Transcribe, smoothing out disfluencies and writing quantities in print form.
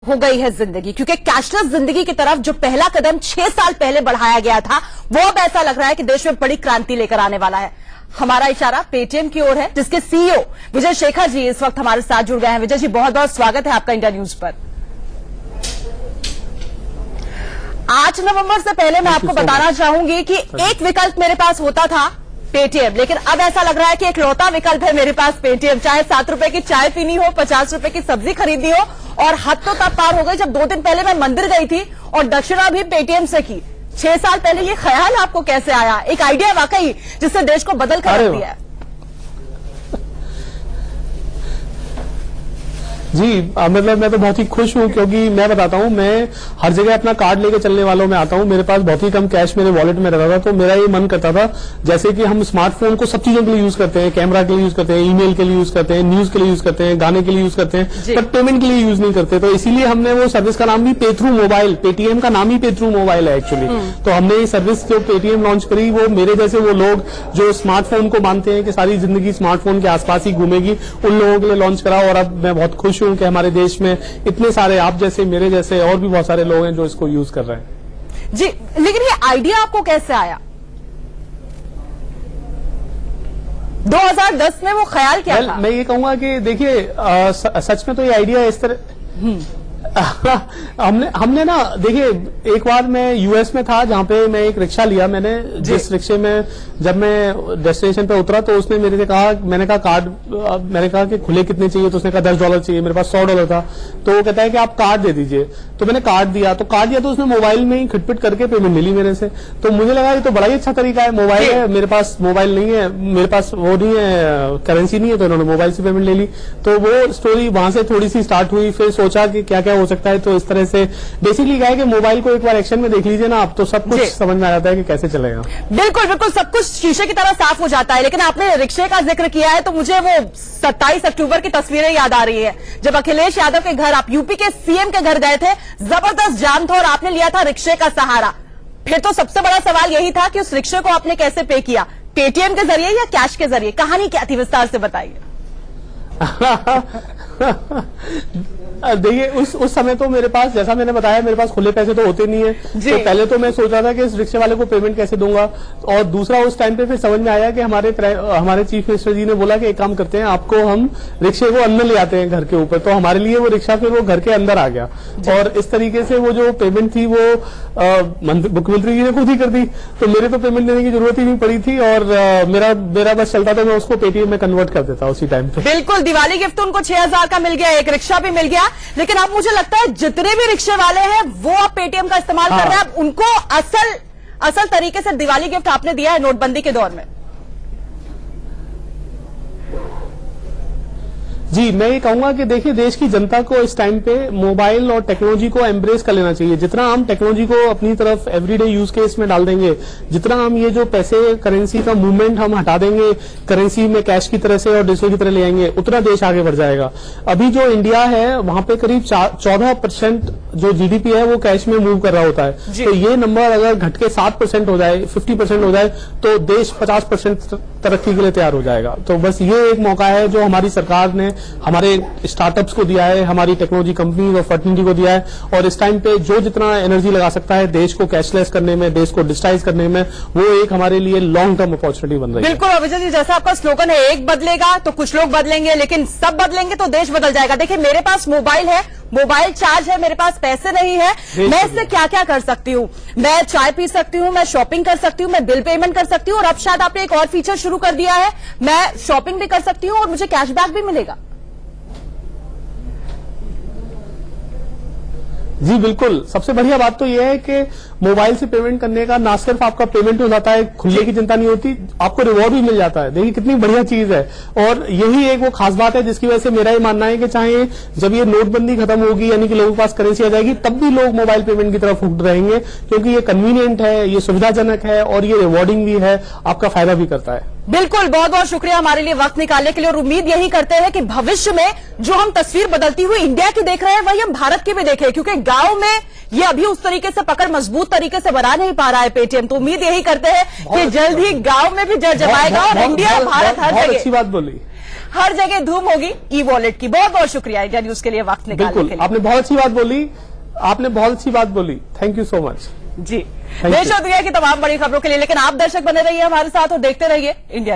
हो गई है जिंदगी, क्योंकि कैशलेस जिंदगी की तरफ जो पहला कदम 6 साल पहले बढ़ाया गया था, वो अब ऐसा लग रहा है कि देश में बड़ी क्रांति लेकर आने वाला है। हमारा इशारा पेटीएम की ओर है, जिसके सीईओ विजय शेखर जी इस वक्त हमारे साथ जुड़ गए हैं। विजय जी, बहुत बहुत स्वागत है आपका इंडिया न्यूज पर। 8 नवंबर से पहले मैं आपको बताना चाहूंगी कि एक विकल्प मेरे पास होता था पेटीएम, लेकिन अब ऐसा लग रहा है कि एक लौता विकल्प है मेरे पास पेटीएम। चाहे 7 रुपए की चाय पीनी हो, 50 रुपए की सब्जी खरीदनी हो, और हद तो तब पार हो गई जब 2 दिन पहले मैं मंदिर गई थी और दक्षिणा भी पेटीएम से की। 6 साल पहले ये ख्याल आपको कैसे आया? एक आइडिया वाकई जिससे देश को बदल कर रख दिया है। जी मतलब मैं तो बहुत ही खुश हूँ, क्योंकि मैं बताता हूँ, मैं हर जगह अपना कार्ड लेके चलने वालों में आता हूँ। मेरे पास बहुत ही कम कैश मेरे वॉलेट में रहता था, तो मेरा ये मन करता था, जैसे कि हम स्मार्टफोन को सब चीजों के लिए यूज करते हैं, कैमरा के लिए यूज करते हैं, ईमेल के लिए यूज करते हैं, न्यूज के लिए यूज करते हैं, गाने के लिए यूज करते हैं, बट पेमेंट के लिए यूज नहीं करते। तो इसीलिए हमने वो सर्विस का नाम भी पे थ्रू मोबाइल, पेटीएम का नाम ही पे थ्रू मोबाइल है एक्चुअली। तो हमने ये सर्विस जो पेटीएम लॉन्च करी, वो मेरे जैसे वो लोग जो स्मार्टफोन को मानते हैं कि सारी जिंदगी स्मार्टफोन के आसपास ही घूमेगी, उन लोगों के लिए लॉन्च करा। और अब मैं बहुत खुश हूँ कि हमारे देश में इतने सारे आप जैसे, मेरे जैसे और भी बहुत सारे लोग हैं जो इसको यूज कर रहे हैं। जी, लेकिन ये आइडिया आपको कैसे आया? 2010 में वो ख्याल क्या था? मैं ये कहूंगा कि देखिए, सच में तो ये आइडिया इस तरह हमने ना, देखिए एक बार मैं यूएस में था, जहां पे मैं एक रिक्शा लिया मैंने। जिस रिक्शे में जब मैं डेस्टिनेशन पे उतरा तो उसने मेरे से कहा, मैंने कहा कार्ड, मैंने कहा कि खुले कितने चाहिए, तो उसने कहा $10 चाहिए। मेरे पास $100 था, तो वो कहता है कि आप कार्ड दे दीजिए। तो मैंने कार्ड दिया, तो उसने मोबाइल में ही खिटपिट करके पेमेंट मिली मेरे से। तो मुझे लगा ये तो बड़ा ही अच्छा तरीका है, मोबाइल है मेरे पास, मोबाइल नहीं है मेरे पास, वो नहीं है, करेंसी नहीं है, तो इन्होंने मोबाइल से पेमेंट ले ली। तो वो स्टोरी वहां से थोड़ी सी स्टार्ट हुई। फिर सोचा कि क्या क्या हो सकता है, तो इस तरह से बेसिकली क्या है कि मोबाइल को एक बार एक्शन में देख लीजिए ना आप, तो सब कुछ समझ में आ जाता है कि कैसे चलेगा। बिल्कुल बिल्कुल, सब कुछ शीशे की तरह साफ हो जाता है। लेकिन आपने रिक्शे का जिक्र किया है, तो मुझे वो 27 अक्टूबर की तस्वीरें याद आ रही है, जब अखिलेश यादव के घर, आप यूपी के सीएम के घर गए थे, जबरदस्त जाम था और आपने लिया था रिक्शे का सहारा। फिर तो सबसे बड़ा सवाल यही था कि उस रिक्शे को आपने कैसे पे किया, पेटीएम के जरिए या कैश के जरिए? कहानी क्या थी, विस्तार से बताइए। देखिए उस समय तो मेरे पास, जैसा मैंने बताया, मेरे पास खुले पैसे तो होते नहीं है। तो पहले तो मैं सोच रहा था कि इस रिक्शे वाले को पेमेंट कैसे दूंगा, और दूसरा उस टाइम पे फिर समझ में आया कि हमारे चीफ मिनिस्टर जी ने बोला कि एक काम करते हैं, आपको हम रिक्शे को अंदर ले आते हैं घर के ऊपर। तो हमारे लिए वो रिक्शा फिर वो घर के अंदर आ गया, और इस तरीके से वो जो पेमेंट थी वो मुख्यमंत्री जी ने खुद ही कर दी। तो मेरे तो पेमेंट देने की जरूरत ही नहीं पड़ी थी, और मेरा बस चलता था, मैं उसको पेटीएम में कन्वर्ट कर देता उसी टाइम पे। बिल्कुल, दिवाली गिफ्ट उनको 6000 का मिल गया, एक रिक्शा भी मिल गया। लेकिन अब मुझे लगता है जितने भी रिक्शे वाले हैं वो अब पेटीएम का इस्तेमाल कर रहे हैं। अब उनको असल तरीके से दिवाली गिफ्ट आपने दिया है नोटबंदी के दौर में। जी, मैं ये कहूंगा कि देखिए, देश की जनता को इस टाइम पे मोबाइल और टेक्नोलॉजी को एम्ब्रेस कर लेना चाहिए। जितना हम टेक्नोलॉजी को अपनी तरफ एवरीडे यूज केस में डाल देंगे, जितना हम ये जो पैसे करेंसी का मूवमेंट हम हटा देंगे, करेंसी में कैश की तरह से और डिजिटल की तरह ले आएंगे, उतना देश आगे बढ़ जाएगा। अभी जो इंडिया है, वहां पे करीब 14% जो जीडीपी है वो कैश में मूव कर रहा होता है। तो ये नंबर अगर घट के 7% हो जाए, 50% हो जाए, तो देश 50% तरक्की के लिए तैयार हो जाएगा। तो बस ये एक मौका है जो हमारी सरकार ने हमारे स्टार्टअप्स को दिया है, हमारी टेक्नोलॉजी कंपनी और फर्टिलिटी को दिया है। और इस टाइम पे जो जितना एनर्जी लगा सकता है देश को कैशलेस करने में, देश को डिजिटाइज करने में, वो एक हमारे लिए लॉन्ग टर्म अपॉर्चुनिटी बन रही है। बिल्कुल विजय जी, जैसा आपका स्लोगन है, एक बदलेगा तो कुछ लोग बदलेंगे, लेकिन सब बदलेंगे तो देश बदल जाएगा। देखिए, मेरे पास मोबाइल है, मोबाइल चार्ज है, मेरे पास पैसे नहीं है, मैं इससे क्या क्या कर सकती हूँ? मैं चाय पी सकती हूँ, मैं शॉपिंग कर सकती हूँ, मैं बिल पेमेंट कर सकती हूँ, और अब शायद आपने एक और फीचर शुरू कर दिया है, मैं शॉपिंग भी कर सकती हूँ और मुझे कैशबैक भी मिलेगा। जी बिल्कुल, सबसे बढ़िया बात तो यह है कि मोबाइल से पेमेंट करने का ना सिर्फ आपका पेमेंट हो जाता है, खुले की चिंता नहीं होती, आपको रिवॉर्ड भी मिल जाता है। देखिए कितनी बढ़िया चीज है, और यही एक वो खास बात है जिसकी वजह से मेरा ये मानना है कि चाहे जब ये नोटबंदी खत्म होगी, यानी कि लोगों के पास करेंसी आ जाएगी, तब भी लोग मोबाइल पेमेंट की तरफ हुक्ड रहेंगे, क्योंकि ये कन्वीनियंट है, ये सुविधाजनक है, और ये रिवॉर्डिंग भी है, आपका फायदा भी करता है। बिल्कुल, बहुत बहुत शुक्रिया हमारे लिए वक्त निकालने के लिए, और उम्मीद यही करते हैं कि भविष्य में जो हम तस्वीर बदलती हुई इंडिया की देख रहे हैं, वही हम भारत की भी देखें, क्योंकि गांव में ये अभी उस तरीके से पकड़ मजबूत तरीके से बना नहीं पा रहा है पेटीएम। तो उम्मीद यही करते हैं कि जल्द ही गांव में भी जड़ जमाएगा और इंडिया, भारत हर जगह। अच्छी बात बोली। हर जगह धूम होगी ई वॉलेट की। बहुत बहुत शुक्रिया इंडिया न्यूज के लिए वक्त निकालने बिल्कुल, के लिए। आपने बहुत अच्छी बात बोली, थैंक यू सो मच जी, देश और दुनिया की तमाम बड़ी खबरों के लिए लेकिन आप दर्शक बने रहिए हमारे साथ और देखते रहिए इंडिया।